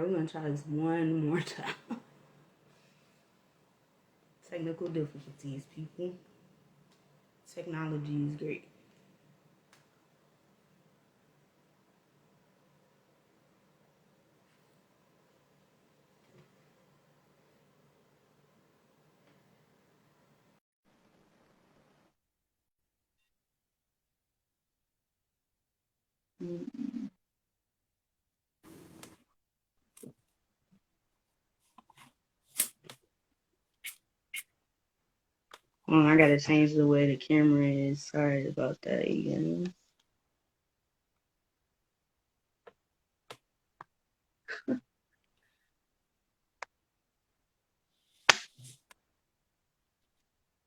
we're going to try this one more time. Technical difficulties, people. Technology is great. Oh, I gotta change the way the camera is. Sorry about that again.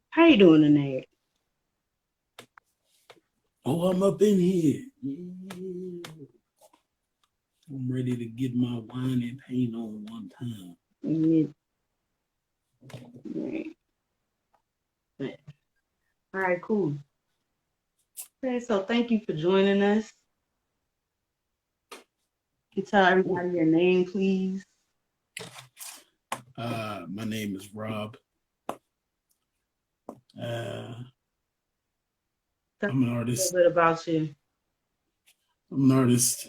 How you doing tonight? Oh, I'm up in here. Yeah. I'm ready to get my wine and paint on one time. Yeah. Right. All right, cool. Okay, so thank you for joining us. Can you tell everybody your name, please? My name is Rob. I'm an artist. A little bit about you. I'm an artist.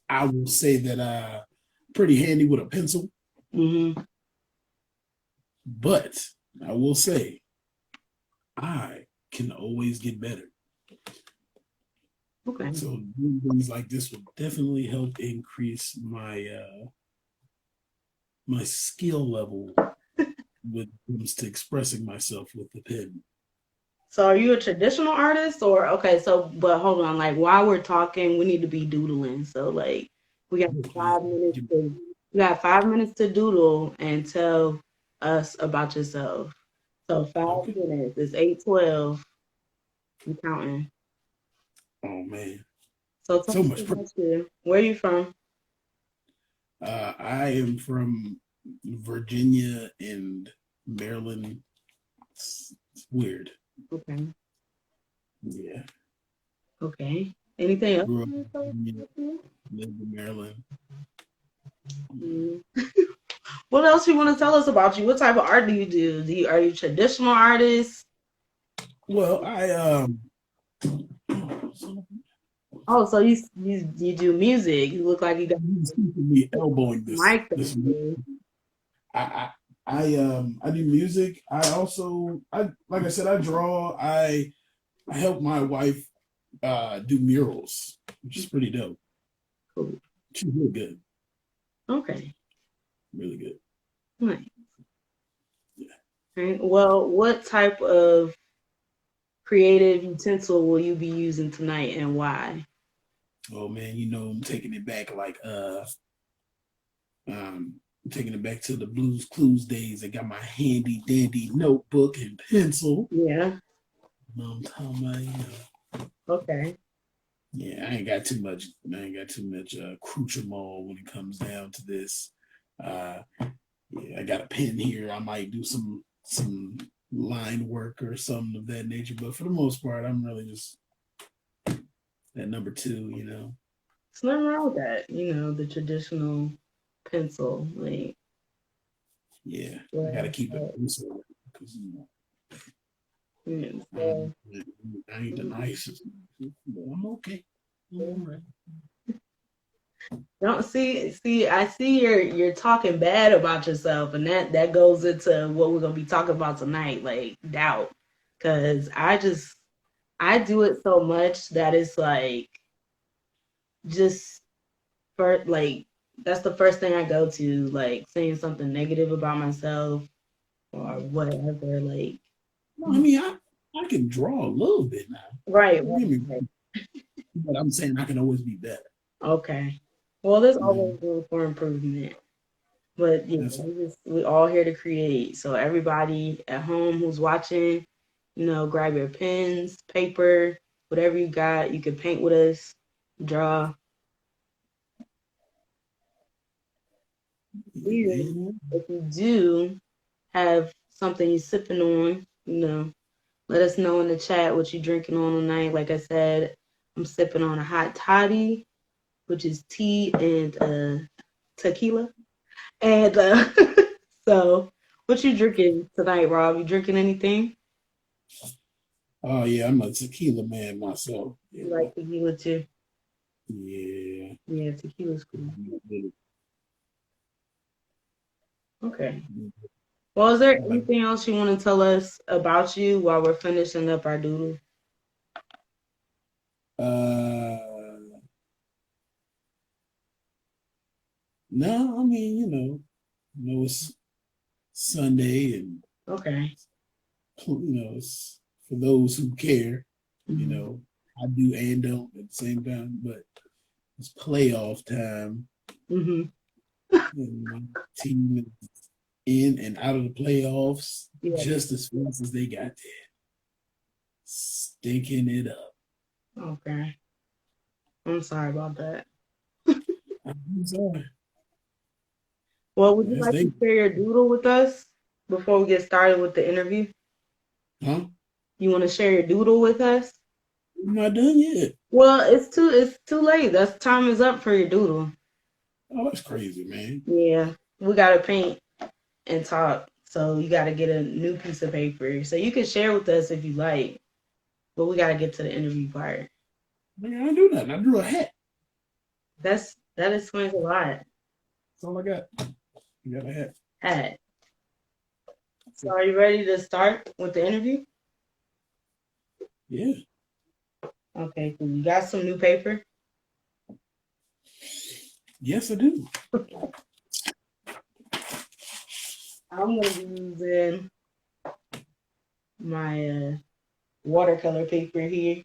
I will say that pretty handy with a pencil. Mm-hmm. But I will say I can always get better. Okay. So doing things like this will definitely help increase my my skill level when it comes to expressing myself with the pen. So are you a traditional artist or but hold on, like while we're talking, we need to be doodling. So like we got 5 minutes to doodle and tell us about yourself. So 5 minutes. It's 8:12. I'm counting. Oh man. So tell me about you. Where are you from? I am from Virginia and Maryland. It's weird. Okay. Yeah. Okay. Anything else? Grew up in Virginia, lived in Maryland. What else you want to tell us about you? What type of art do you do? Are you a traditional artist? Well, Oh, so you do music. You look like you got me elbowing this. I do music. I like I said, I draw. I help my wife do murals, which is pretty dope. Cool. She's really good. Okay. Really good. Nice. Yeah. Right. Well, what type of creative utensil will you be using tonight and why? Oh man, I'm taking it back taking it back to the Blues Clues days. I got my handy dandy notebook and pencil. Yeah. I'm talking about, Okay. Yeah, I ain't got too much accoutrement when it comes down to this. Yeah, I got a pen here. I might do some line work or something of that nature, but for the most part, I'm really just that number two, It's nothing wrong with that, the traditional pencil, like. Yeah, I gotta keep it pencil because I ain't the nicest, but I'm okay. I'm all right. Don't see. I see you're talking bad about yourself, and that goes into what we're gonna be talking about tonight, like doubt. Because I do it so much that it's like just for like that's the first thing I go to, like saying something negative about myself or whatever. Like, no, I mean, I can draw a little bit now, right. But I'm saying I can always be better. Okay. Well, there's always room for improvement. But we all here to create. So everybody at home who's watching, grab your pens, paper, whatever you got. You can paint with us, draw. If you do have something you're sipping on, let us know in the chat what you're drinking on tonight. Like I said, I'm sipping on a hot toddy which is tea and tequila. And so, what you drinking tonight, Rob? You drinking anything? Oh yeah, I'm a tequila man myself. You Yeah. like tequila too? Yeah. Yeah, tequila's cool. Okay. Well, is there anything else you want to tell us about you while we're finishing up our doodle? No, I mean, it's Sunday and Okay. It's for those who care. Mm-hmm. I do and don't at the same time, but it's playoff time. Mm-hmm. And my team is in and out of the playoffs just as fast as they got there. Stinking it up. Okay. I'm sorry about that. I'm sorry. Well, would you like to share your doodle with us before we get started with the interview? Huh? You want to share your doodle with us? I'm not done yet. Well, it's too late. That's time is up for your doodle. Oh, that's crazy, man. Yeah. We gotta paint and talk. So you gotta get a new piece of paper. So you can share with us if you like. But we gotta get to the interview part. Man, I didn't do nothing. I drew a hat. That explains a lot. That's all I got. You got a hat. Hat. So are you ready to start with the interview? Yeah. Okay, cool. You got some new paper? Yes, I do. I'm gonna be using my watercolor paper here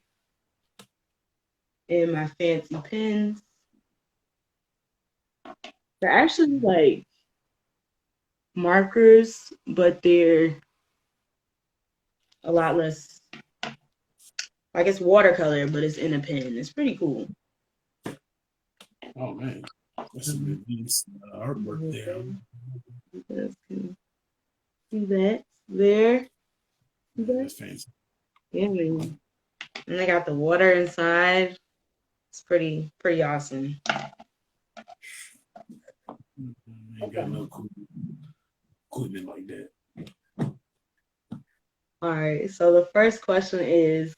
and my fancy pens. They're actually like markers, but they're a lot less. Like it's watercolor, but it's in a pen. It's pretty cool. Oh man, that's some advanced artwork there. That's cool. See that there? See that? That's fancy. Yeah, man. And they got the water inside. It's pretty awesome. I ain't got no equipment like that. All right. So the first question is,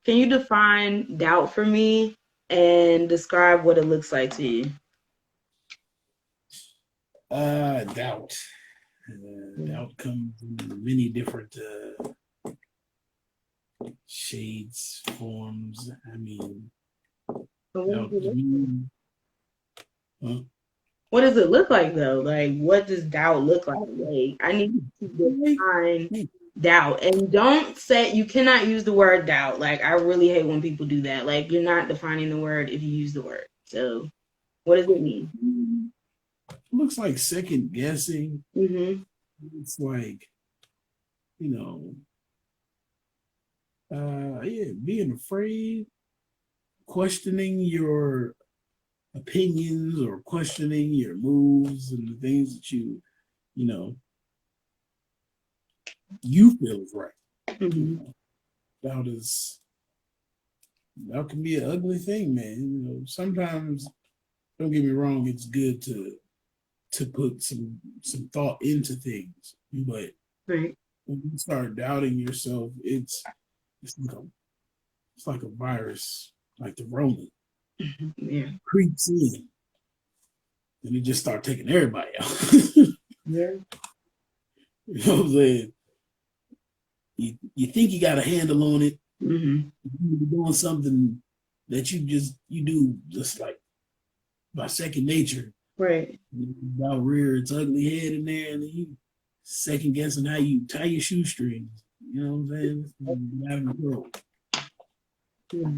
can you define doubt for me and describe what it looks like to you? Doubt. Doubt comes in many different shades, forms. I mean, doubt to me. Huh? What does it look like though? Like, what does doubt look like? Like, I need to define doubt, and you cannot use the word doubt. Like, I really hate when people do that. Like, you're not defining the word if you use the word. So, what does it mean? It looks like second guessing. Mm-hmm. It's like, being afraid, questioning your opinions or questioning your moves and the things that you feel is right. Mm-hmm. Doubt can be an ugly thing, man. Sometimes, don't get me wrong, it's good to put some thought into things, but right. When you start doubting yourself, it's like a virus, like the Rona. Yeah. Creeps in. And it just start taking everybody out. Yeah. You know what I'm saying? You think you got a handle on it. Mm-hmm. You're doing something that you do just like by second nature. Right. About rear its ugly head in there, and then you second guessing how you tie your shoestrings. You know what I'm saying? Out of the world. Yeah.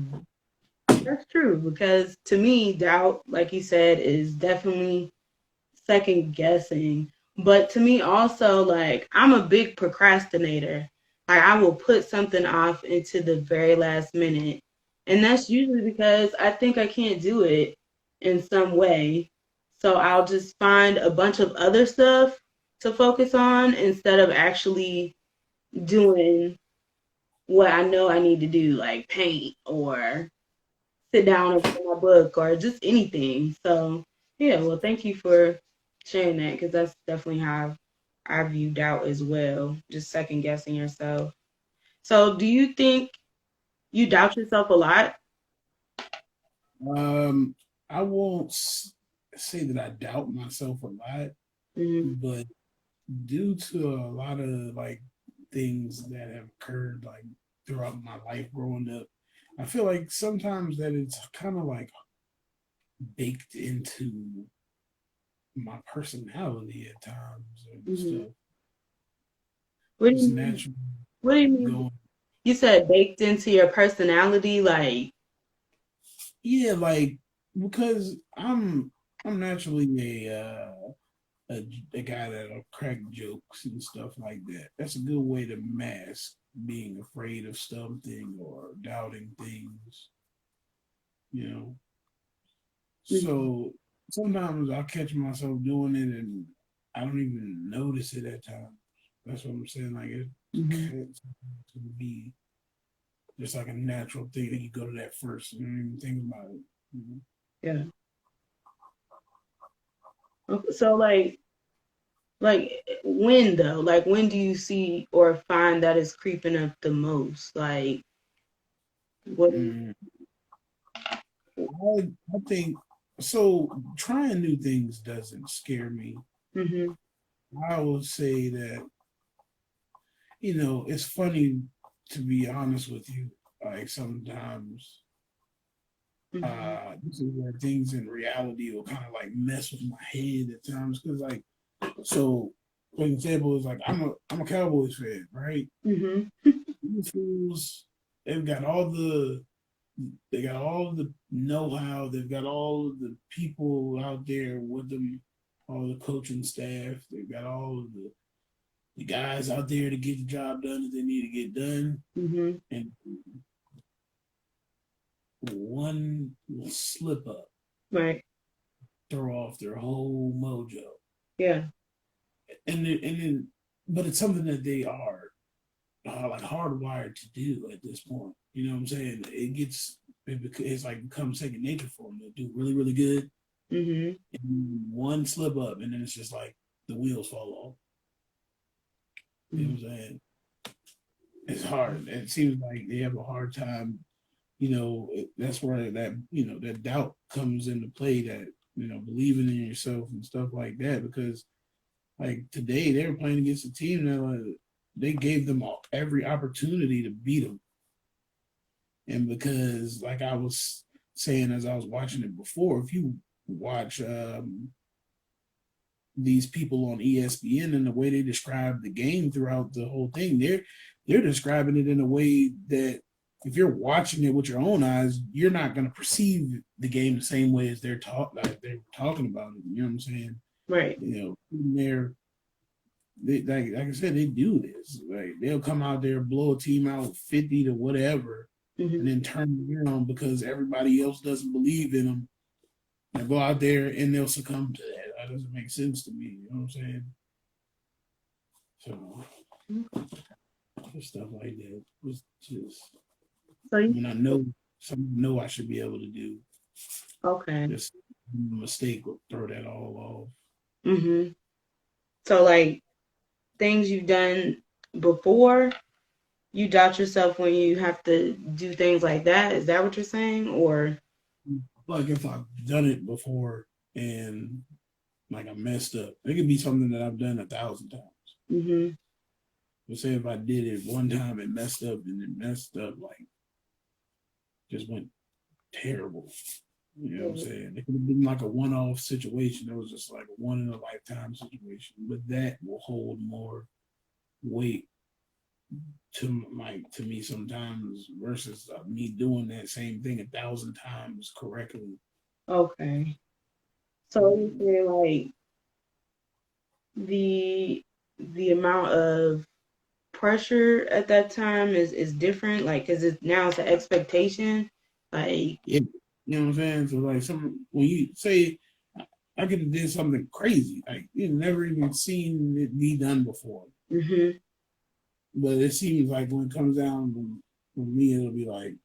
That's true, because to me, doubt, like you said, is definitely second guessing. But to me also, like, I'm a big procrastinator. Like, I will put something off into the very last minute. And that's usually because I think I can't do it in some way. So I'll just find a bunch of other stuff to focus on instead of actually doing what I know I need to do, like paint or sit down and read my book or just anything. So yeah, well, thank you for sharing that because that's definitely how I view doubt as well. Just second guessing yourself. So do you think you doubt yourself a lot? Um, I won't say that I doubt myself a lot, Mm-hmm. but due to a lot of like things that have occurred like throughout my life growing up, I feel like sometimes that it's kind of like baked into my personality at times and Mm-hmm. stuff. What do you Just mean? naturally What do you mean? going. You said baked into your personality, like. Yeah, like because I'm naturally a guy that'll crack jokes and stuff like that. That's a good way to mask being afraid of something or doubting things, you know. Mhm. So sometimes I'll catch myself doing it and I don't even notice it at times. That's what I'm saying. Like it Mhm. can be just like a natural thing that you go to that first and don't even think about it. You know? Yeah. Okay, so like when though? Like when do you see or find that it's creeping up the most? Like what? Mm. I think so. Trying new things doesn't scare me. Mhm. I would say that it's funny to be honest with you. Like sometimes, Mhm. this is where things in reality will kind of like mess with my head at times. Because like, so for example, is like I'm a Cowboys fan, right? Mhm. These fools, they've got all the they got all the know-how. They've got all of the people out there with them, all the coaching staff. They've got all of the guys out there to get the job done that they need to get done. Mhm. And one slip up, Right. throw off their whole mojo. Yeah. And then, but it's something that they are like hardwired to do at this point. You know what I'm saying? It's like become second nature for them. They do really really good, Mhm. and one slip up, and then it's just like the wheels fall off. You know Mhm. what I'm saying? It's hard. It seems like they have a hard time. That's where that doubt comes into play. That believing in yourself and stuff like that. Because like today they were playing against a team that they gave them every opportunity to beat them, and because like I was saying as I was watching it before, if you watch these people on ESPN and the way they describe the game throughout the whole thing, they're describing it in a way that if you're watching it with your own eyes, you're not going to perceive the game the same way as they're talking about it. You know what I'm saying? Right. Like I said, they do this. Like they'll come out there, blow a team out 50 to whatever, and Mhm. then turn around because everybody else doesn't believe in them. And go out there and they'll succumb to that. That doesn't make sense to me. You know what I'm saying? So stuff like that. It's just So you when I know something I know I should be able to do, okay? just a mistake will throw that all off. Mhm. So like things you've done before, you doubt yourself when you have to do things like that. Is that what you're saying? Or Like if I've done it before and like I messed up, it could be something that I've done 1,000 times. mhm. But say if I did it one time and messed up and it messed up like just went terrible. You know what I'm Yeah. saying? It could have been like a one-off situation. It was just like a one in a lifetime situation. But that will hold more weight to me sometimes versus me doing that same thing 1,000 times correctly. Okay. So you feel like the the amount of pressure at that time is different, like because now it's an expectation, like. Yeah. You know what I'm saying? So like when you say I could have did something crazy, like you've never even seen it be done before. Mhm. But it seems like when it comes down to me, it'll be like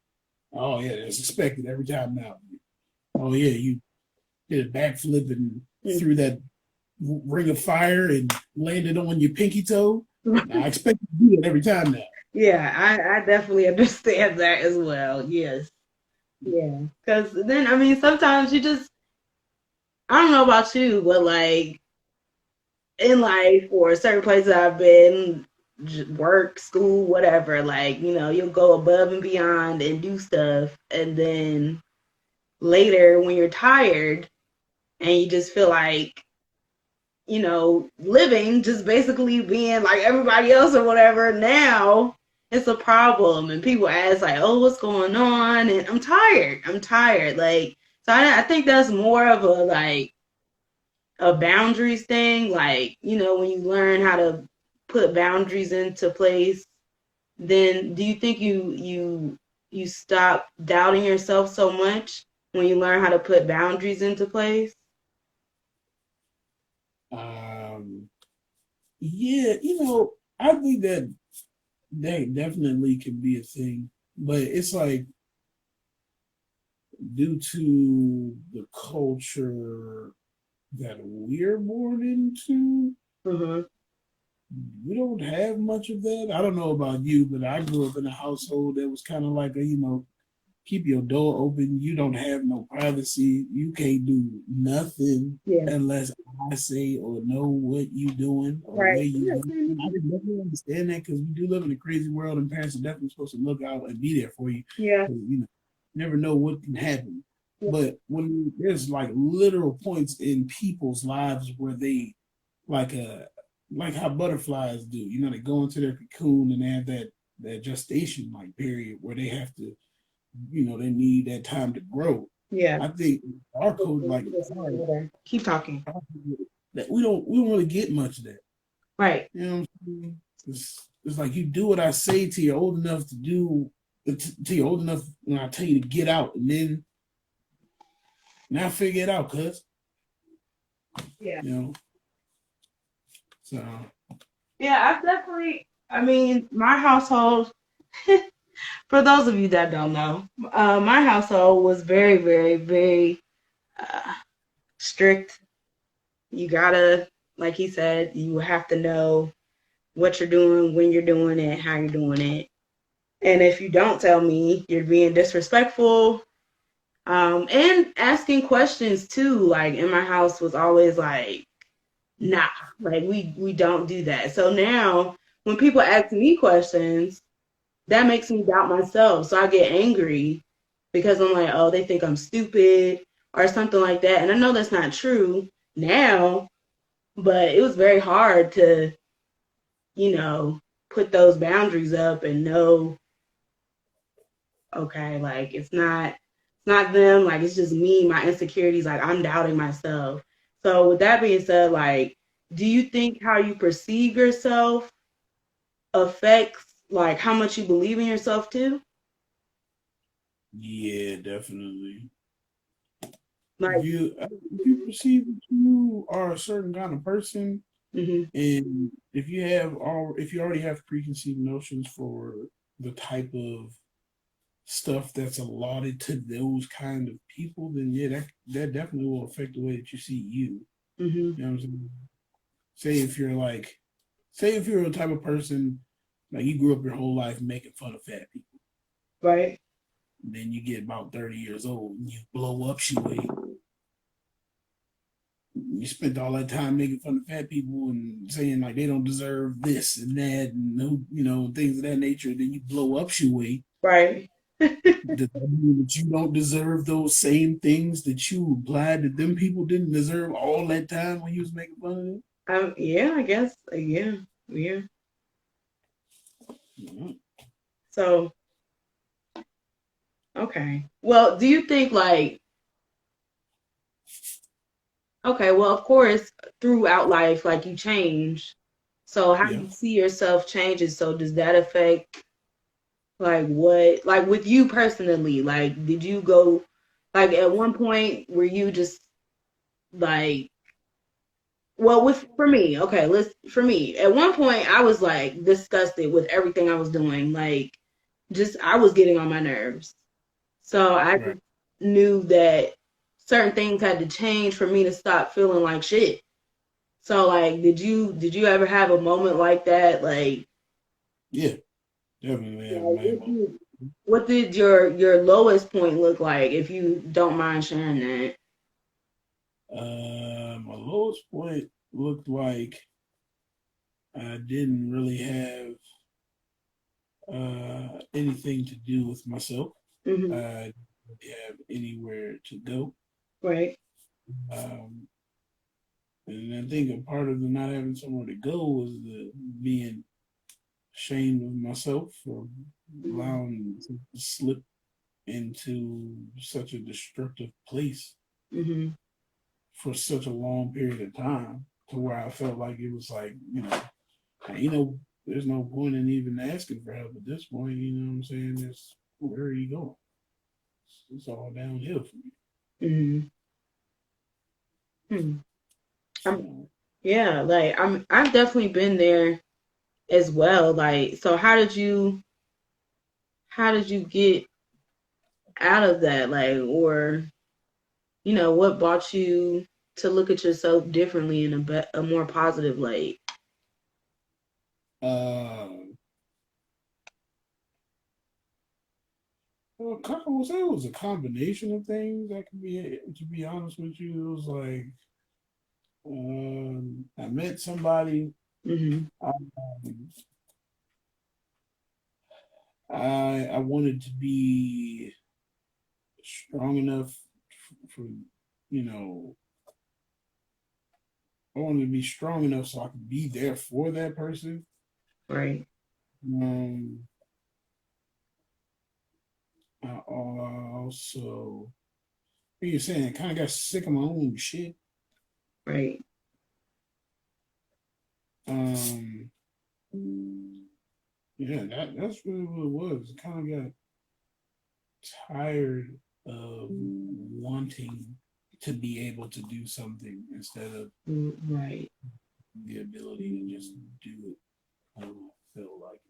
Oh yeah, it's expected every time now. Oh yeah, you did a backflip and threw that ring of fire and landed on your pinky toe. I expect you to do that every time now. Yeah, I definitely understand that as well. Yes. Yeah. Because then, I mean, sometimes you just, I don't know about you, but like in life or certain places I've been, work, school, whatever, like, you'll go above and beyond and do stuff. And then later, when you're tired and you just feel like, living, just basically being like everybody else or whatever, now it's a problem. And people ask, like, oh, what's going on? And I'm tired. I'm tired. Like, so I think that's more of a boundaries thing. Like, when you learn how to put boundaries into place, then do you think you stop doubting yourself so much when you learn how to put boundaries into place? Um, yeah, I think that definitely can be a thing, but it's like due to the culture that we're born into, Mm-hmm. we don't have much of that. I don't know about you, but I grew up in a household that was kind of like keep your door open. You don't have no privacy. You can't do nothing Yeah. unless I say or know what you doing or Right. where you Yeah. going. I can definitely understand that because we do live in a crazy world and parents are definitely supposed to look out and be there for you. Yeah. Never know what can happen. Yeah. But when there's like literal points in people's lives where they like how butterflies do, they go into their cocoon and they have that gestation like period where they have to, they need that time to grow. Yeah. I think our code like Keep talking. that we don't really get much of that. Right. You know what I'm saying? It's like you do what I say till you're old enough to do till you're old enough when I tell you to get out, and then now figure it out, cuz. Yeah. So Yeah, I mean, my household, for those of you that don't know, my household was very, very, very strict. You gotta, like he said, you have to know what you're doing, when you're doing it, how you're doing it. And if you don't tell me, you're being disrespectful. And asking questions too, like in my house was always like, nah, like we don't do that. So now when people ask me questions, that makes me doubt myself. So I get angry because I'm like, oh, they think I'm stupid or something like that. And I know that's not true now, but it was very hard to, put those boundaries up and know, okay, like it's not them, like it's just me, my insecurities, like I'm doubting myself. So with that being said, like, do you think how you perceive yourself affects like how much you believe in yourself too? yeah, definitely. Like, If you perceive that you are a certain kind of person, mm-hmm. and if you already have preconceived notions for the type of stuff that's allotted to those kind of people, then yeah, that definitely will affect the way that you see you. Mm-hmm. You know what I'm saying? Say if you're a type of person like you grew up your whole life making fun of fat people, Right. then you get about 30 years old and you blow up way. You spent all that time making fun of fat people and saying like they don't deserve this and that and things of that nature. Then you blow up way. Right. Does that mean that you don't deserve those same things that you implied that them people didn't deserve all that time when you was making fun of them? Yeah, I guess. Yeah. Yeah. Mm-hmm. So, okay. Well, do you think like, okay, well, of course, throughout life, like you change. So how Yeah. you see yourself changes. So does that affect like what, like with you personally, like did you go, like at one point were you just like, well, for me, okay, for me, at one point I was like disgusted with everything I was doing. Like just, I was getting on my nerves. So I Right. just knew that certain things had to change for me to stop feeling like shit. So like, did you ever have a moment like that? Yeah, definitely have Like my moment. what did your lowest point look like, if you don't mind sharing that? My lowest point looked like I didn't really have anything to do with myself. Hmm. I didn't have anywhere to go. Right. Um, and I think a part of the not having somewhere to go was the being ashamed of myself for Hmm. allowing to slip into such a destructive place Hmm. for such a long period of time to where I felt like it was like, you know, there's no point in even asking for help at this point. You know what I'm saying? It's where are you going? It's all downhill for me. Hmm. Hmm. I'm, So, yeah, like I've definitely been there as well. Like, so how did you get out of that? Like, or what brought you to look at yourself differently in a more positive light? uh, well, I would say it was a combination of things. That could be, to be honest with you, it was like I met somebody. Hmm. Um, I wanted to be strong enough for, you know, I wanted to be strong enough so I could be there for that person. Right. Um, I also, what you saying, kind of got sick of my own shit. Right. Um, yeah, that's really what it was. I kind of got tired of wanting to be able to do something instead of Right. the ability to just do it when I feel like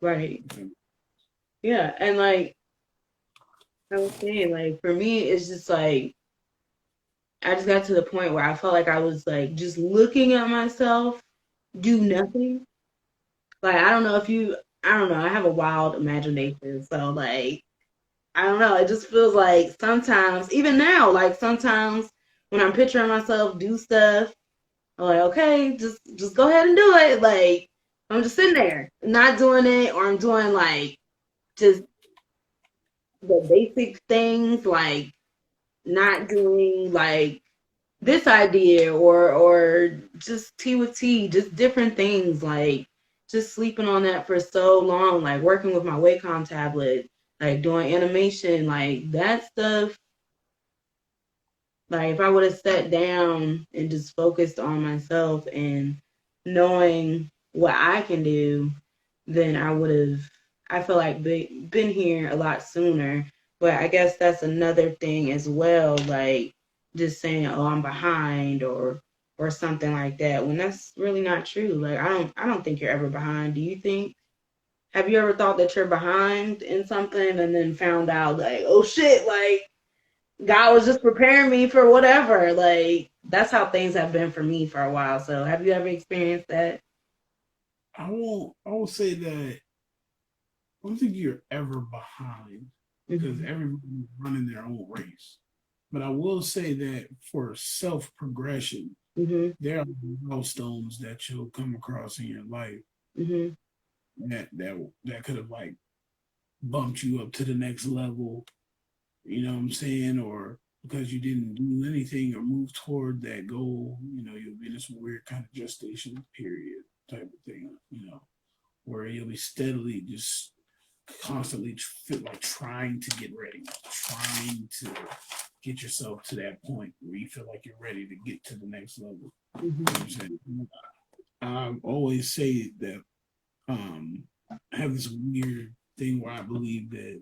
Right. it. Yeah. And like I was saying, like for me, it's just like I just got to the point where I felt like I was like just looking at myself do nothing. Like I don't know, I have a wild imagination. So like I don't know, it just feels like sometimes, even now, like sometimes when I'm picturing myself do stuff, I'm like, okay, just go ahead and do it. Like I'm just sitting there, not doing it, or I'm doing like just the basic things, like not doing like this idea or just tea with tea, just different things, like just sleeping on that for so long, like working with my Wacom tablet, like doing animation, like that stuff. Like if I would have sat down and just focused on myself and knowing what I can do, then I would have, I feel like been here a lot sooner. But I guess that's another thing as well, like just saying, "Oh, I'm behind," or something like that, when that's really not true. Like I don't think you're ever behind. Do you think? Have you ever thought that you're behind in something and then found out like, oh shit, like God was just preparing me for whatever. Like that's how things have been for me for a while. So have you ever experienced that? I won't say that. I don't think you're ever behind because Hmm. everybody's running their own race. But I will say that for self progression, Hmm. there are milestones that you'll come across in your life Hmm. that could have like bumped you up to the next level. You know what I'm saying? Or because you didn't do anything or move toward that goal, you'll be in this weird kind of gestation period type of thing. Where you'll be steadily just constantly like trying to get ready, trying to get yourself to that point where you feel like you're ready to get to the next level. You know what Hmm. I'm saying? I always say that I have this weird thing where I believe that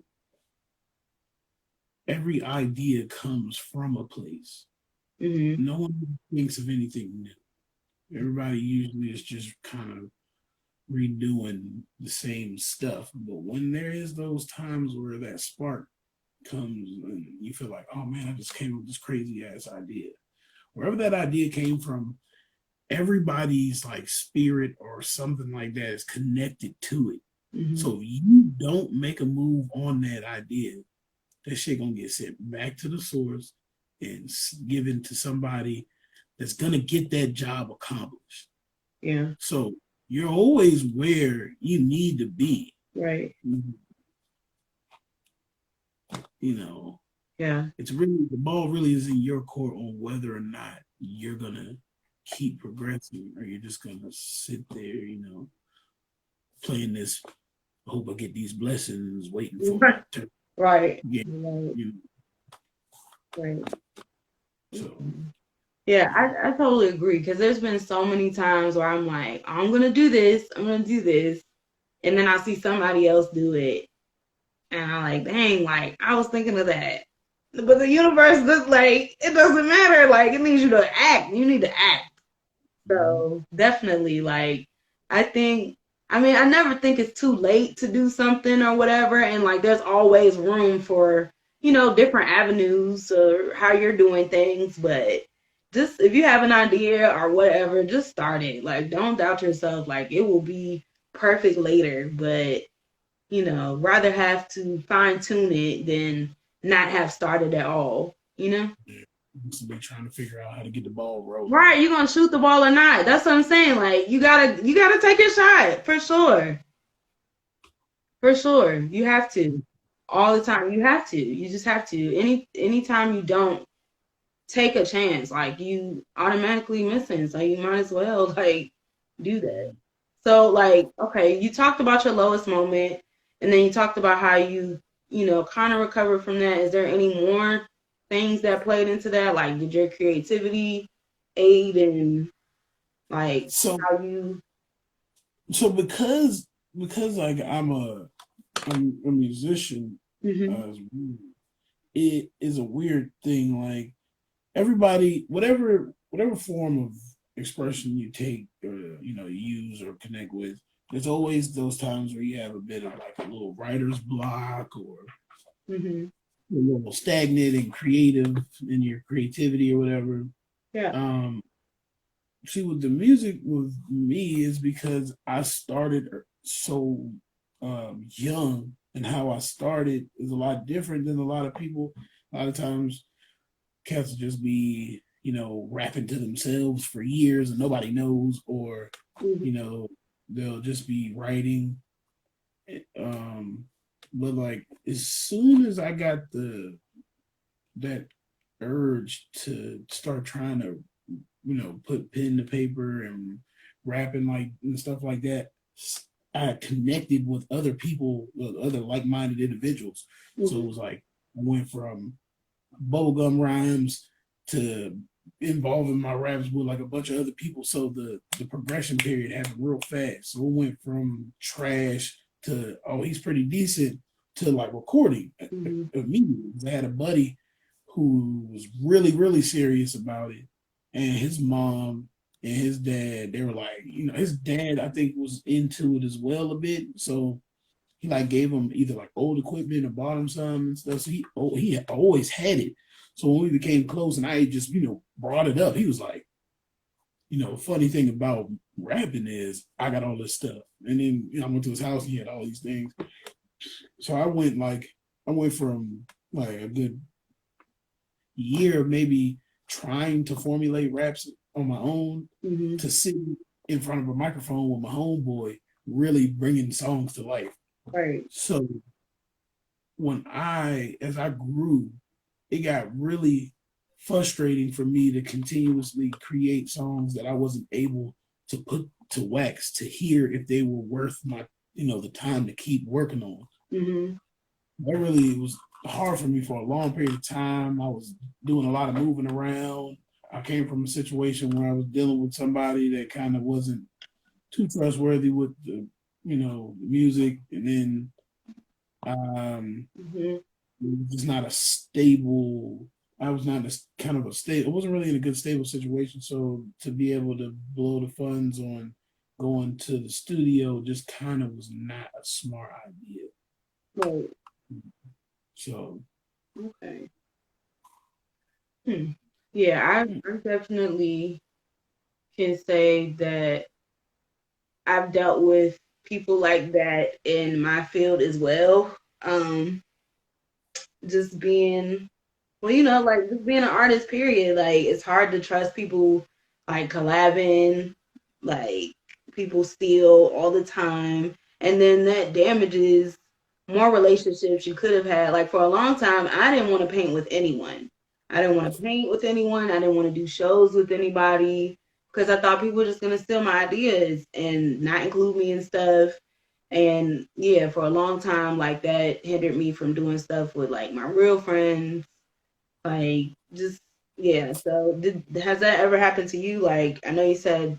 every idea comes from a place. Hmm. No one thinks of anything new. Everybody usually is just kind of redoing the same stuff. But when there is those times where that spark comes and you feel like, oh man, I just came up with this crazy ass idea. Wherever that idea came from, everybody's like spirit or something like that is connected to it. Mm-hmm. So if you don't make a move on that idea, that shit gonna get sent back to the source and given to somebody that's gonna get that job accomplished. Yeah. So you're always where you need to be. Right. You know, yeah, it's really, the ball really is in your court on whether or not you're gonna keep progressing or you're just gonna sit there, playing this, I hope I get these blessings, waiting for right, it to right, get, right. you know. right. So Yeah, I totally agree because there's been so many times where I'm like, I'm gonna do this, and then I see somebody else do it, and I'm like, dang, like I was thinking of that, but the universe just like it doesn't matter, like it needs you to act. You need to act. So definitely, like I mean, I never think it's too late to do something or whatever, and like there's always room for different avenues or how you're doing things, but just if you have an idea or whatever, just start it. Like don't doubt yourself. Like it will be perfect later, but rather have to fine tune it than not have started at all. yeah, to be trying to figure out how to get the ball rolling. Right, you gonna shoot the ball or not? That's what I'm saying. Like you gotta take your shot for sure. For sure, you have to all the time. You have to. You just have to. Anytime you don't take a chance, like you automatically missing. So you might as well like do that. So like, okay, you talked about your lowest moment, and then you talked about how you kind of recovered from that. Is there any more things that played into that? Like, did your creativity aid in like So how you? so because like I'm a musician, Mm-hmm. it is a weird thing. Like everybody, whatever form of expression you take or use or connect with, there's always those times where you have a bit of like a little writer's block or Mm-hmm. a little stagnant and creative in your creativity or whatever. Yeah. See, with the music with me is because I started so young, and how I started is a lot different than a lot of people. A lot of times cats will just be, rapping to themselves for years and nobody knows, or, Mm-hmm. they'll just be writing. But like as soon as I got that urge to start trying to, put pen to paper and rapping like and stuff like that, I connected with other people, with other like-minded individuals. So it was like I went from bubblegum rhymes to involving my raps with like a bunch of other people. So the progression period happened real fast. So it went from trash to, oh, he's pretty decent, to like recording Mm-hmm. immediately. I had a buddy who was really, really serious about it. And his mom and his dad, they were like, his dad, I think, was into it as well a bit. So he like gave him either like old equipment or bought him some and stuff. So he always had it. So when we became close and I just brought it up, he was like, funny thing about rapping is I got all this stuff. And then I went to his house and he had all these things. So I went from like a good year maybe trying to formulate raps on my own Mm-hmm. to sitting in front of a microphone with my homeboy, really bringing songs to life. Right. So as I grew, it got really frustrating for me to continuously create songs that I wasn't able to put to wax to hear if they were worth my, the time to keep working on. Mm-hmm. That really was hard for me for a long period of time. I was doing a lot of moving around. I came from a situation where I was dealing with somebody that kind of wasn't too trustworthy with the, music, and then Mm-hmm. it was just not a stable. I was not a kind of a stable. It wasn't really in a good stable situation. So to be able to blow the funds on going to the studio just kind of was not a smart idea. Right. So Okay. Hmm. Yeah, I definitely can say that I've dealt with people like that in my field as well. Just being, well, like just being an artist, period. Like it's hard to trust people like collabing, like people steal all the time. And then that damages more relationships you could have had. Like for a long time, I didn't want to paint with anyone. I didn't want to paint with anyone. I didn't want to do shows with anybody because I thought people were just going to steal my ideas and not include me and stuff. And yeah, for a long time, like that hindered me from doing stuff with like my real friends. Like just yeah. So has that ever happened to you? Like I know you said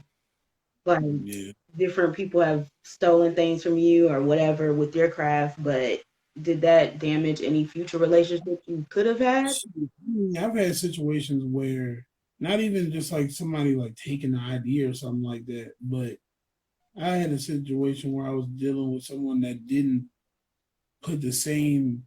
like Yeah. different people have stolen things from you or whatever with your craft, but did that damage any future relationships you could have had? I've had situations where not even just like somebody like taking the idea or something like that, but I had a situation where I was dealing with someone that didn't put the same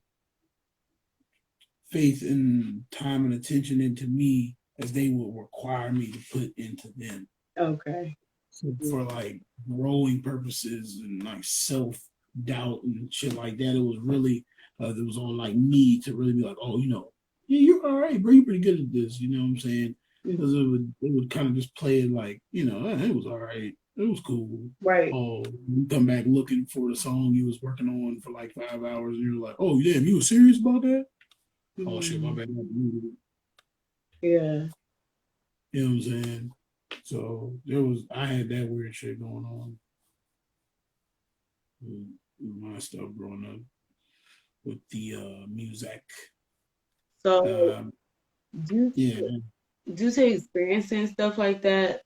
faith and time and attention into me as they would require me to put into them. Okay. So for like growing purposes and like self doubt and shit like that, it was really it was on like me to really be like, oh, yeah, you're all right, bro. You're pretty good at this. You know what I'm saying? Because it would kind of just play it like, it was all right. It was cool. Right. Oh, you come back looking for the song you was working on for like 5 hours, and you're like, oh, damn, you were serious about that? Oh shit, my bad. Yeah. You know what I'm saying? So I had that weird shit going on with my stuff growing up with the music. So due Yeah. due to experiencing stuff like that,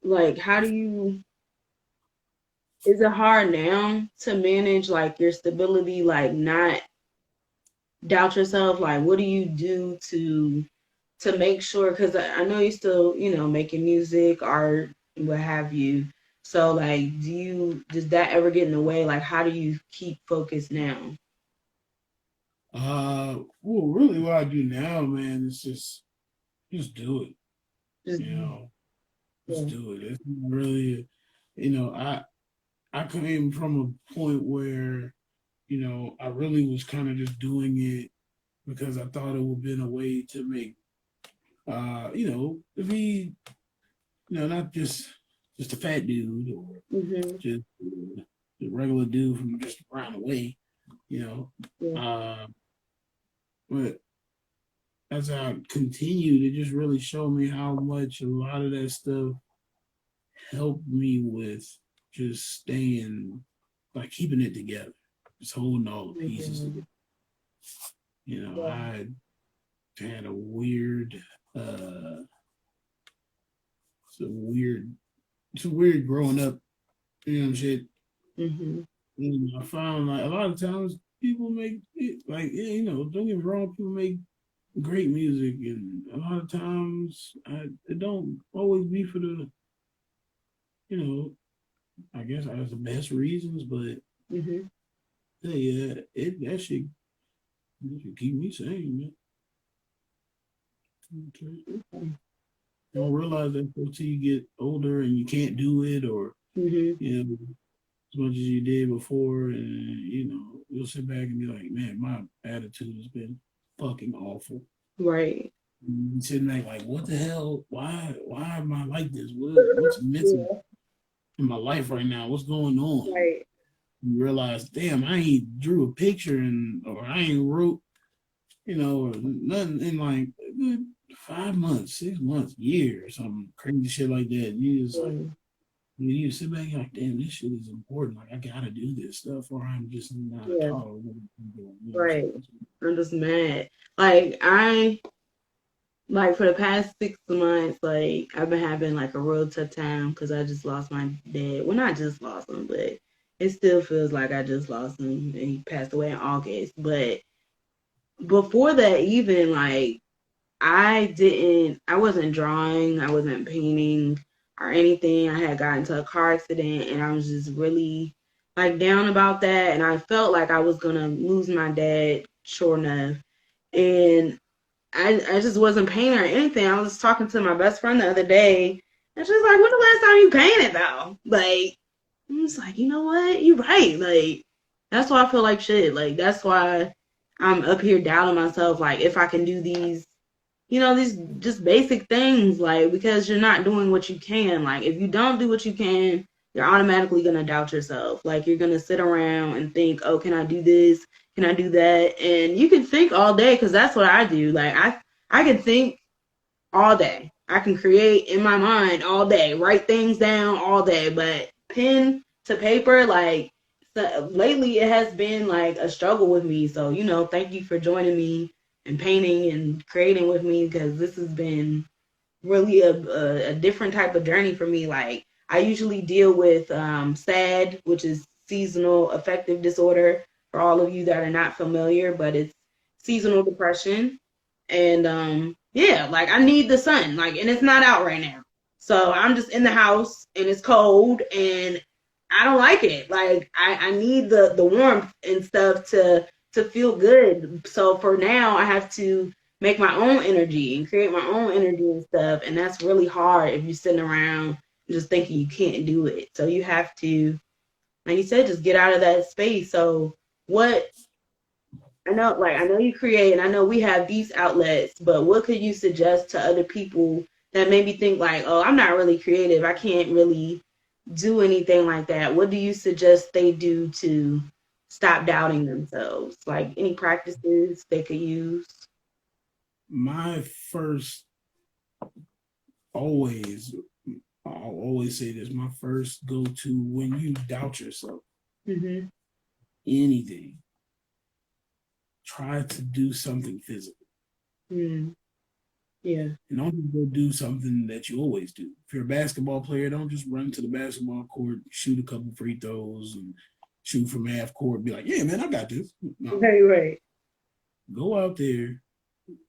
like how do you is it hard now to manage like your stability, like not doubt yourself? Like what do you do to make sure, because I know you're still, making music, art, what have you. So like does that ever get in the way? Like how do you keep focused now? Well, really, what I do now, man, is just do it. Just You know, just yeah. do it. It's not really, I came from a point where, I really was kind of just doing it because I thought it would have been a way to make, to be, not just a fat dude or Mm-hmm. just a regular dude from just around the way, you know. Yeah. But as I continued, it just really showed me how much a lot of that stuff helped me with just staying, like keeping it together, just holding all the pieces Mm-hmm. together. Yeah. I had a weird, it's a weird growing up, shit. Mm-hmm. I found like a lot of times people make it like, yeah, don't get me wrong, people make great music, and a lot of times it don't always be for the, you know, I guess that's the best reasons, but Mm-hmm. yeah, that should keep me sane, man. Okay. Okay. You don't realize that until you get older and you can't do it, or Mm-hmm. as much as you did before, and you'll sit back and be like, man, my attitude has been fucking awful. Right. And sitting back like, what the hell? Why am I like this? What's missing Yeah. in my life right now? What's going on? Right. You realize, damn, I ain't drew a picture or I ain't wrote, or nothing in like a good 5 months, 6 months, year, or something crazy shit like that. And you just like, Mm-hmm. you sit back and you're like, damn, this shit is important. Like I gotta do this stuff, or I'm just not Yeah. tolerable. Right. I'm just mad. Like like for the past 6 months, like I've been having like a real tough time because I just lost my dad. Well, not just lost him, but it still feels like I just lost him. And he passed away in August. But before that, even like I wasn't drawing, I wasn't painting or anything. I had gotten into a car accident and I was just really like down about that. And I felt like I was gonna lose my dad, sure enough. And I just wasn't painting or anything. I was talking to my best friend the other day, and she's like, "When the last time you painted though?" Like, I'm just like, you know what? You're right. Like, that's why I feel like shit. Like, that's why I'm up here doubting myself. Like, if I can do these, these just basic things, like, because you're not doing what you can. Like, if you don't do what you can, you're automatically going to doubt yourself. Like, you're going to sit around and think, oh, can I do this? Can I do that? And you can think all day, because that's what I do. Like, I can think all day. I can create in my mind all day, write things down all day, but pen to paper, like, so lately it has been like a struggle with me. So, thank you for joining me and painting and creating with me, because this has been really a different type of journey for me. Like, I usually deal with SAD, which is seasonal affective disorder, for all of you that are not familiar, but it's seasonal depression. And yeah, like, I need the sun, like, and it's not out right now. So I'm just in the house and it's cold and I don't like it. Like, I need the warmth and stuff to feel good. So for now I have to make my own energy and create my own energy and stuff. And that's really hard if you're sitting around just thinking you can't do it. So you have to, like you said, just get out of that space. So what I know you create, and I know we have these outlets, but what could you suggest to other people that maybe think like, oh, I'm not really creative, I can't really do anything like that? What do you suggest they do to stop doubting themselves? Like, any practices they could use? My first, always, I'll always say this, my first go to when you doubt yourself, Mm-hmm. anything, try to do something physical. Mm. Yeah. And don't just go do something that you always do. If you're a basketball player, don't just run to the basketball court, shoot a couple free throws, and shoot from half court. Be like, yeah, man, I got this. No, Right, right. go out there,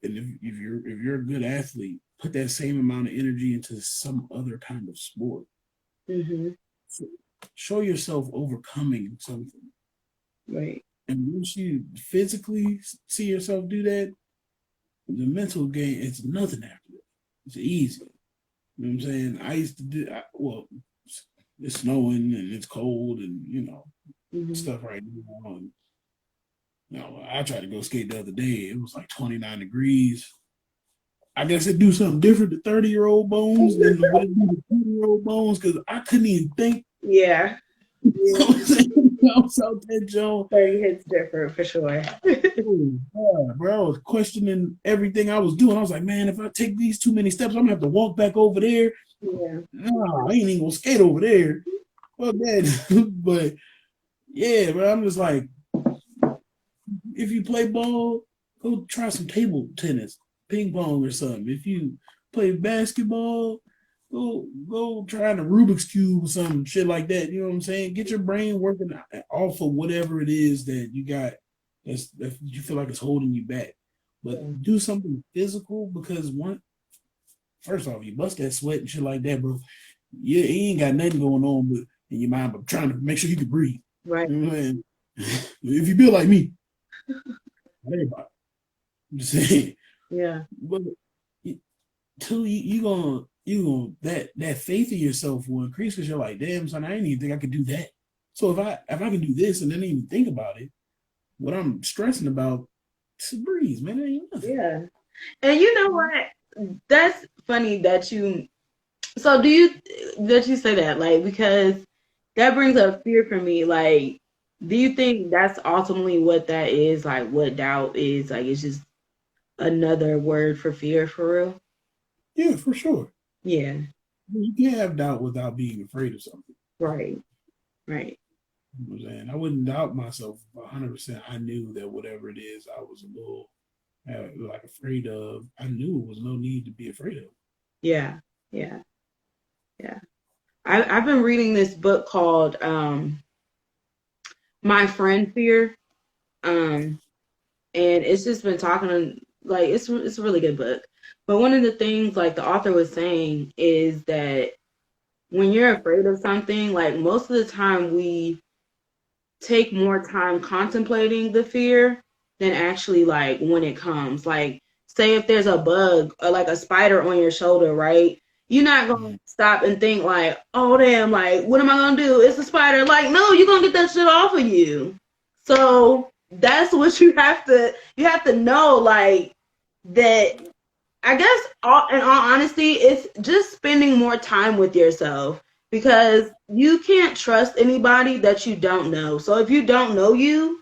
and if you're a good athlete, put that same amount of energy into some other kind of sport. Mm-hmm. So show yourself overcoming something. Right. And once you physically see yourself do that, the mental game, it's nothing after that. It's easy. You know what I'm saying? I used to do, it's snowing and it's cold and, Mm-hmm. stuff right now. And, I tried to go skate the other day. It was like 29 degrees. I guess it'd do something different to 30-year-old bones than what it do to 20-year-old bones, because I couldn't even think. Yeah. I was out there, Joe. 30 hits different for sure. Oh, bro, I was questioning everything I was doing. I was like, man, if I take these too many steps, I'm gonna have to walk back over there. Yeah. Nah, I ain't even gonna skate over there. Well, that, but yeah, bro, I'm just like, if you play ball, go try some table tennis, ping pong or something. If you play basketball, go try the Rubik's Cube or some shit like that. You know what I'm saying? Get your brain working off of whatever it is that you got that you feel like it's holding you back. But do something physical, because first off, you bust that sweat and shit like that, bro. Yeah, you ain't got nothing going on but in your mind, but trying to make sure you can breathe. Right. You know what I'm saying? If you feel like me, everybody. I'm just saying. Yeah. But two, you gonna that faith in yourself will increase, because you're like, damn, son, I didn't even think I could do that. So if I can do this and then even think about it, what I'm stressing about, it's a breeze, man. It ain't nothing. Yeah. And you know what? That's funny that you say that, like, because that brings up fear for me. Like, do you think that's ultimately what that is? Like, what doubt is? Like, it's just another word for fear, for real? Yeah, for sure. Yeah. You can't have doubt without being afraid of something. Right. Right. You know what I'm saying? I wouldn't doubt myself 100%. I knew that whatever it is I was a little like afraid of, I knew it was no need to be afraid of. Yeah. Yeah. Yeah. I've been reading this book called My Friend Fear. And it's just been talking, like, it's a really good book. But one of the things, like, the author was saying is that when you're afraid of something, like, most of the time we take more time contemplating the fear than actually like when it comes. Like, say if there's a bug or like a spider on your shoulder, right? You're not gonna stop and think like, oh damn, like what am I gonna do? It's a spider. Like, no, you're gonna get that shit off of you. So that's what you have to know, like that. I guess in all honesty, it's just spending more time with yourself because you can't trust anybody that you don't know. So if you don't know you,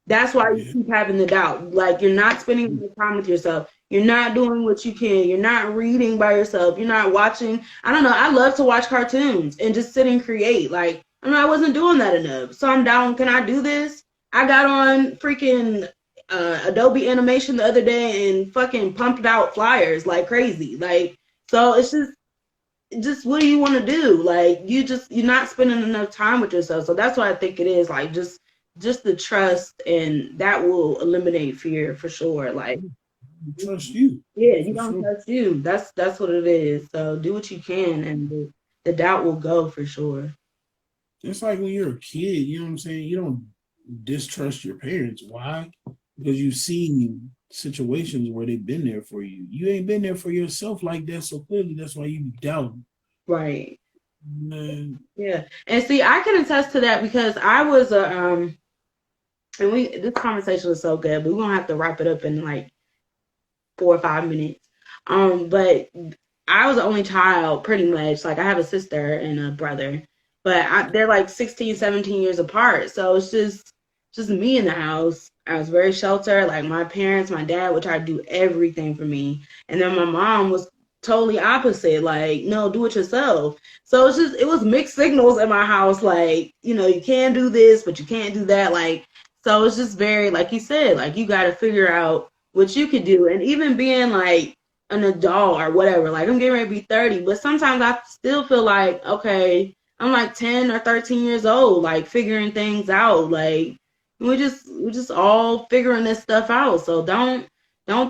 that's why you Yeah. keep having the doubt. Like you're not spending more time with yourself. You're not doing what you can. You're not reading by yourself. You're not watching. I don't know. I love to watch cartoons and just sit and create. Like, I wasn't doing that enough. So I'm down. Can I do this? I got on freaking Adobe Animation the other day and fucking pumped out flyers like crazy. Like, so it's just what do you want to do? Like, you're not spending enough time with yourself. So that's what I think it is. Like, just the trust, and that will eliminate fear for sure. Like, Trust you. yeah, you For don't sure. trust you. That's what it is. So do what you can, and the doubt will go for sure. It's like when you're a kid, you know what I'm saying? You don't distrust your parents. Why? Because you've seen situations where they've been there for you. You ain't been there for yourself like that, so clearly that's why you doubt. Right. Man. Yeah. And see, I can attest to that because I was a and this conversation was so good, but we're gonna have to wrap it up in like 4 or 5 minutes. But I was the only child pretty much. Like I have a sister and a brother, but they're like 16, 17 years apart. So it's just me in the house. I was very sheltered. Like my parents, my dad would try to do everything for me. And then my mom was totally opposite. Like, no, do it yourself. So it was mixed signals in my house. Like, you can do this, but you can't do that. Like, so it's just very, like you said, like you got to figure out what you could do. And even being like an adult or whatever, like I'm getting ready to be 30, but sometimes I still feel like, okay, I'm like 10 or 13 years old, like figuring things out. Like we're just all figuring this stuff out. So don't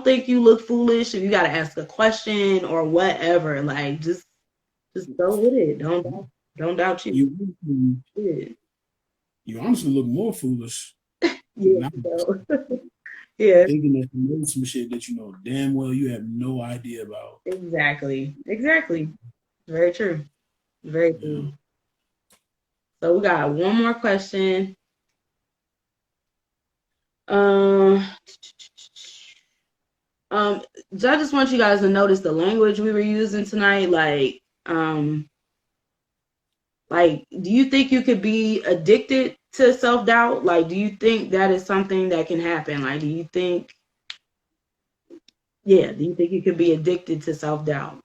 think you look foolish if you got to ask a question or whatever. Like just go with it. Don't doubt you. Yeah. You honestly look more foolish. Yeah. Now, So, yeah. thinking that you know some shit that you know damn well you have no idea about. Exactly. Exactly. Very true. Very Yeah. true. So we got one more question. Um, I just want you guys to notice the language we were using tonight. Like, do you think you could be addicted to self-doubt? Like, do you think that is something that can happen? Like, do you think you could be addicted to self-doubt?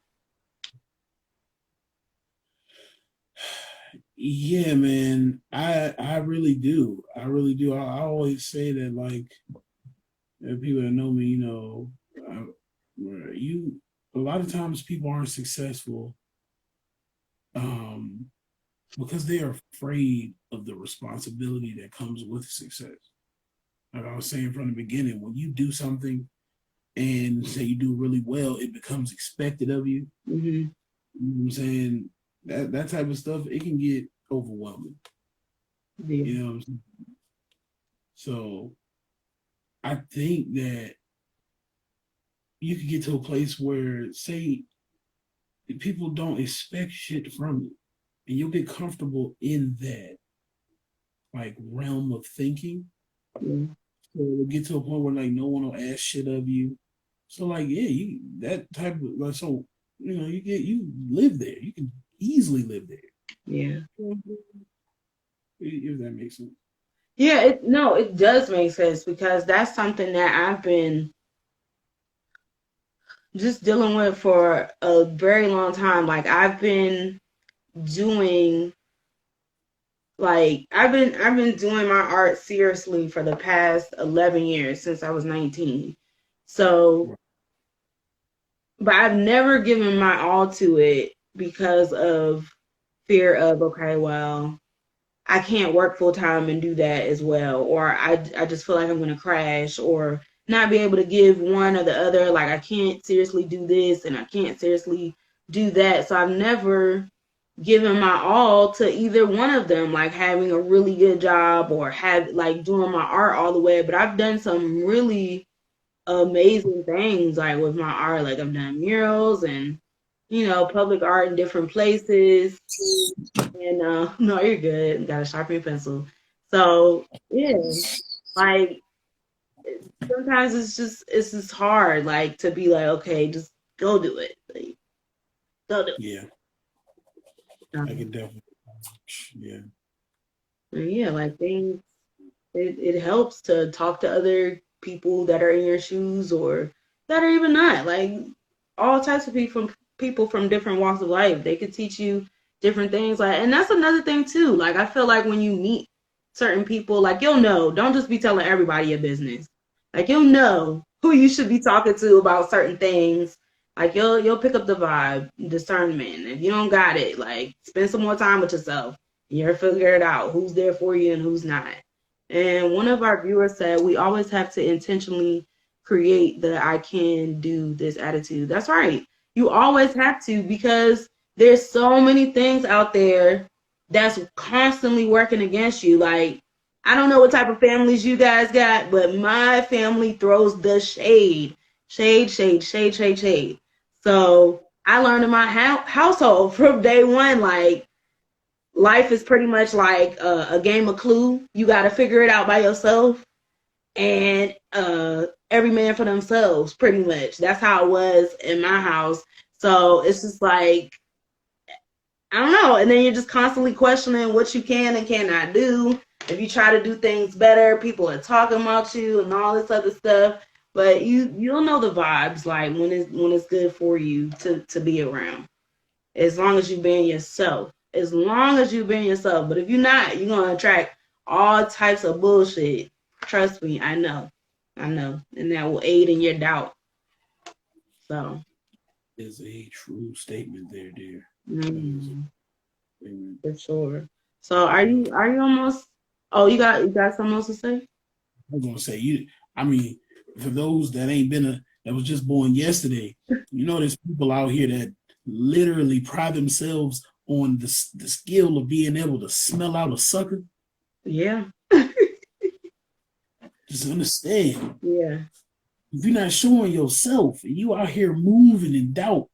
Yeah, man. I really do. I really do. I always say that, like, people that know me, you a lot of times people aren't successful um because they are afraid of the responsibility that comes with success. Like I was saying from the beginning, when you do something and say you do really well, it becomes expected of you. Mm-hmm. You know what I'm saying? That type of stuff, it can get overwhelming. Yeah. You know what I'm saying? So I think that you could get to a place where, say, people don't expect shit from you, and you'll get comfortable in that like realm of thinking. Yeah. So it'll get to a point where like no one will ask shit of you. So like yeah, you that type of like so you live there. You can easily live there. Yeah. If that makes sense. Yeah, it does make sense because that's something that I've been just dealing with for a very long time. Like I've been doing I've been doing my art seriously for the past 11 years since I was 19. So, but I've never given my all to it because of fear of, okay, well, I can't work full time and do that as well. Or I just feel like I'm going to crash or not be able to give one or the other. Like I can't seriously do this and I can't seriously do that. So I've never giving my all to either one of them, like having a really good job or have like doing my art all the way. But I've done some really amazing things like with my art. Like I've done murals and public art in different places. And no, you're good. Got a sharpening pencil. So yeah, like sometimes it's just hard, like to be like, okay, just go do it. Like, go do it. Yeah. I can definitely. Yeah. Yeah, like things. It helps to talk to other people that are in your shoes or that are even not. Like all types of people from different walks of life. They could teach you different things. Like, and that's another thing too. Like I feel like when you meet certain people, like you'll know. Don't just be telling everybody your business. Like you'll know who you should be talking to about certain things. Like you'll pick up the vibe, discernment. If you don't got it, like spend some more time with yourself. You'll figure it out who's there for you and who's not. And one of our viewers said, we always have to intentionally create the I can do this attitude. That's right. You always have to, because there's so many things out there that's constantly working against you. Like, I don't know what type of families you guys got, but my family throws the shade. Shade, shade, shade, shade, shade. So I learned in my household from day one, like, life is pretty much like a game of Clue. You got to figure it out by yourself, and every man for themselves, pretty much. That's how it was in my house. So it's just like, I don't know. And then you're just constantly questioning what you can and cannot do. If you try to do things better, people are talking about you and all this other stuff. But you'll know the vibes, like when it's good for you to be around. As long as you're being yourself. As long as you're being yourself. But if you're not, you're going to attract all types of bullshit. Trust me, I know. And that will aid in your doubt. So. Is a true statement there, dear. For sure. So are you almost, oh, you got something else to say? I was going to say, for those that that was just born yesterday, there's people out here that literally pride themselves on the skill of being able to smell out a sucker. Yeah. Just understand. Yeah. If you're not showing yourself and you out here moving in doubt,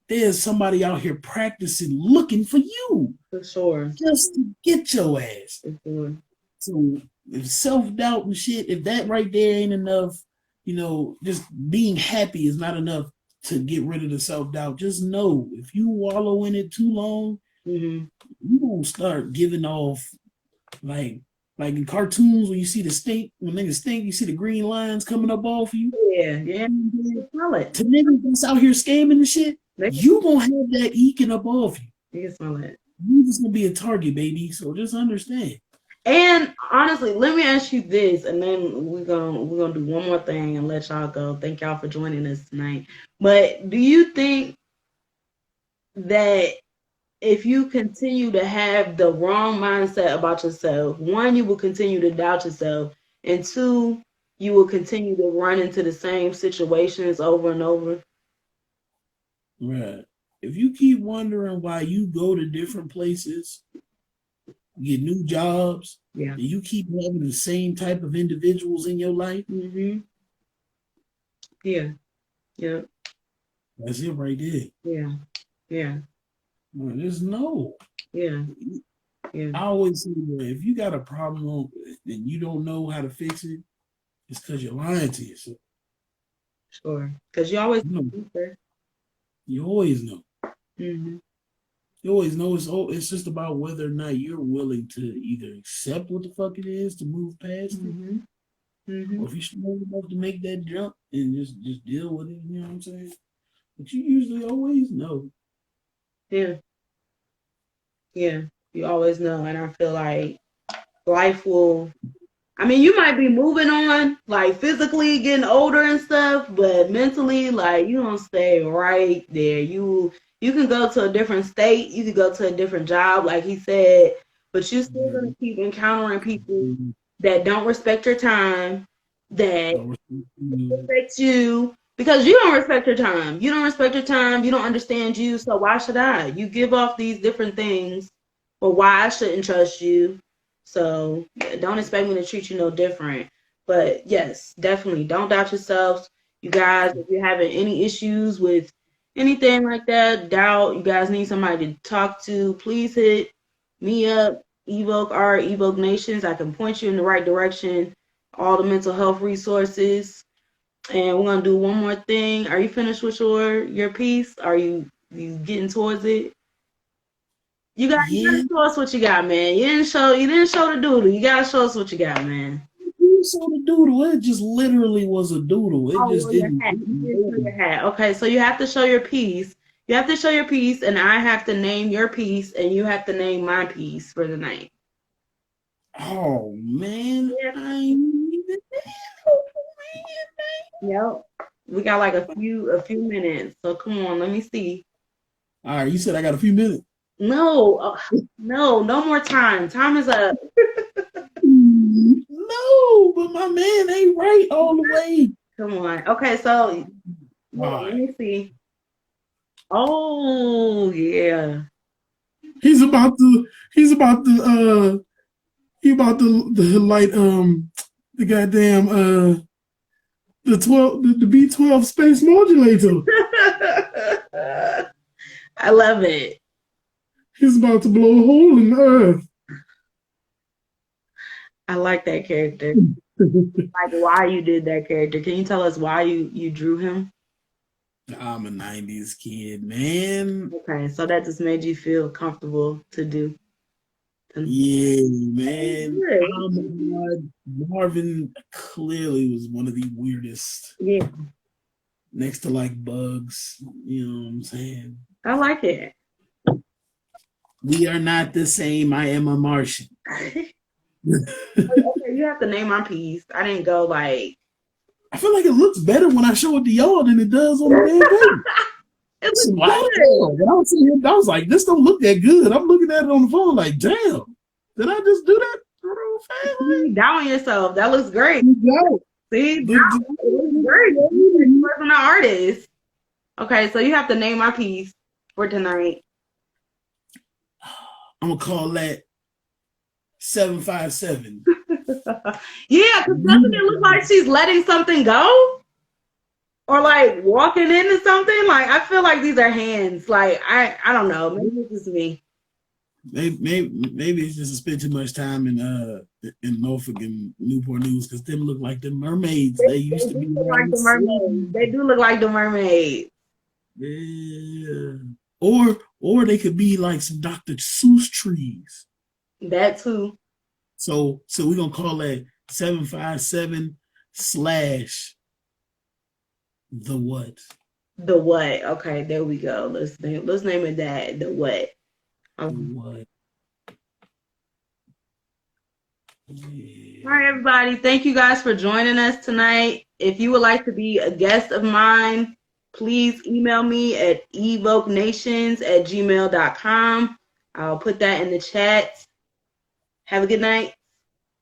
there's somebody out here practicing looking for you. For sure. Just to get your ass. For sure. So if self-doubt and shit, if that right there ain't enough, just being happy is not enough to get rid of the self-doubt. Just know if you wallow in it too long, you gonna start giving off like in cartoons when you see when niggas stink, you see the green lines coming up off you. Yeah. Smell it. To niggas that's out here scamming and shit, you gonna have that eking up off you. You can smell it. You just gonna be a target, baby. So just understand. And honestly, let me ask you this, and then we're gonna do one more thing and let y'all go. Thank y'all for joining us tonight. But do you think that if you continue to have the wrong mindset about yourself, one, you will continue to doubt yourself, and two, you will continue to run into the same situations over and over? Right. If you keep wondering why you go to different places, get new jobs, and you keep having the same type of individuals in your life, yeah, that's it right there. Yeah. Just know. Yeah. I always say that if you got a problem and you don't know how to fix it, it's because you're lying to yourself. Sure. Because you always know. You always know. You always know. It's just about whether or not you're willing to either accept what the fuck it is to move past it, or if you're strong enough to make that jump and just deal with it. You know what I'm saying? But you usually always know. Yeah, you always know. And I feel like life will, you might be moving on, like physically getting older and stuff, but mentally, like, you don't stay right there. You can go to a different state, you can go to a different job, like he said, but you're still going to keep encountering people that don't respect your time, that respect you, Because you don't respect your time. You don't respect your time. You don't understand you. So why should I? You give off these different things for why I shouldn't trust you. So don't expect me to treat you no different. But yes, definitely don't doubt yourselves. You guys, if you're having any issues with anything like that, doubt, you guys need somebody to talk to, please hit me up, Evoke Nations. I can point you in the right direction. All the mental health resources. And we're gonna do one more thing. Are you finished with your piece? Are you getting towards it? You gotta show us what you got, man. You didn't show the doodle. You gotta show us what you got, man. You saw the doodle. It just literally was a doodle. It just didn't. Your hat. Okay, so you have to show your piece. You have to show your piece, and I have to name your piece, and you have to name my piece for the night. Oh man, Yep. We got like a few minutes. So come on, let me see. All right, you said I got a few minutes. No, no more time. Time is up. No, but my man ain't right all the way. Come on. Okay, so let me see. Oh yeah. He's about to light the goddamn the B12 space modulator. I love it. He's about to blow a hole in the earth. I like that character. Like why you did that character. Can you tell us why you drew him? I'm a 90s kid, man. Okay, so that just made you feel comfortable to do. Yeah, man. Marvin clearly was one of the weirdest. Yeah. Next to like Bugs, you know what I'm saying? I like it. We are not the same. I am a Martian. Okay, you have to name my piece. I didn't go like. I feel like it looks better when I show it to y'all than it does on the damn paper. It's when I was seeing him, I was like, this don't look that good. I'm looking at it on the phone like, damn, did I just do that? Down yourself. That looks great. See, it looks great. You wasn't an artist. Okay, so you have to name my piece for tonight. I'm gonna call that 757. Yeah, because doesn't it look like she's letting something go? Or like walking into something? Like I feel like these are hands. Like I don't know. Maybe it's just me. Maybe it's just to spend too much time in Norfolk and Newport News because them look like the mermaids. They used to be like the mermaids. They do look like the mermaids. Yeah. Or they could be like some Dr. Seuss trees. That too. So we're gonna call that 757 / the what? The what? Okay, there we go. Let's name it that. The what? What? Yeah. All right, everybody. Thank you guys for joining us tonight. If you would like to be a guest of mine, please email me at evokenations@gmail.com. I'll put that in the chat. Have a good night.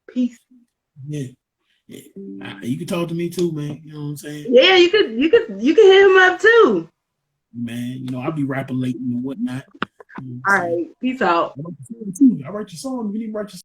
Peace. Yeah. You can talk to me too, man. You know what I'm saying? Yeah, you could hit him up too. Man, I'll be rapping late and whatnot. All right. Peace out. I write your song. You need to write your